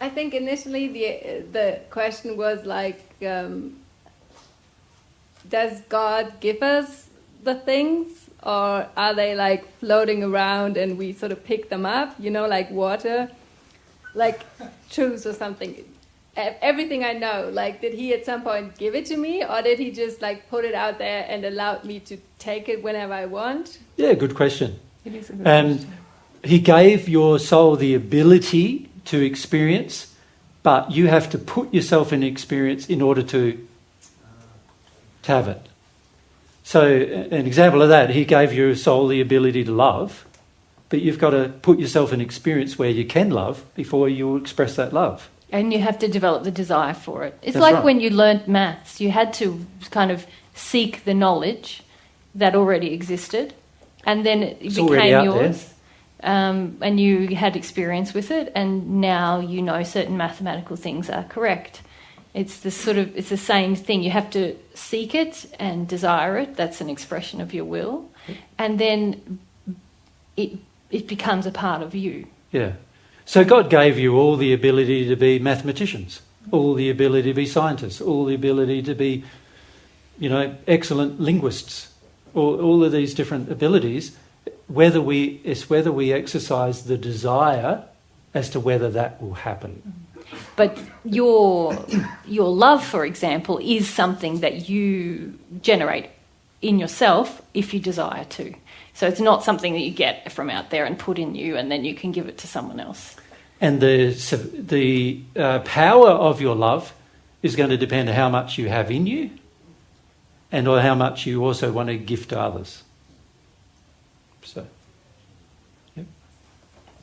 I think initially the question was like, does God give us the things, or are they like floating around and we sort of pick them up, you know, like water, like truths or something? Everything I know, like, did he at some point give it to me, or did he just like put it out there and allowed me to take it whenever I want? Yeah, good question. It is a good question. He gave your soul the ability to experience, but you have to put yourself in experience in order to have it. So an example of that, he gave your soul the ability to love, but you've got to put yourself in experience where you can love before you express that love. And you have to develop the desire for it. It's That's like right. when you learnt maths, you had to kind of seek the knowledge that already existed, and then it It's already became out yours. And you had experience with it, and now you know certain mathematical things are correct. It's the same thing. You have to seek it and desire it. That's an expression of your will, and then it becomes a part of you. Yeah. So God gave you all the ability to be mathematicians, all the ability to be scientists, all the ability to be, you know, excellent linguists, all of these different abilities. Whether we exercise the desire as to whether that will happen. But your love, for example, is something that you generate in yourself if you desire to. So it's not something that you get from out there and put in you and then you can give it to someone else. And the power of your love is going to depend on how much you have in you and on how much you also want to give to others. So.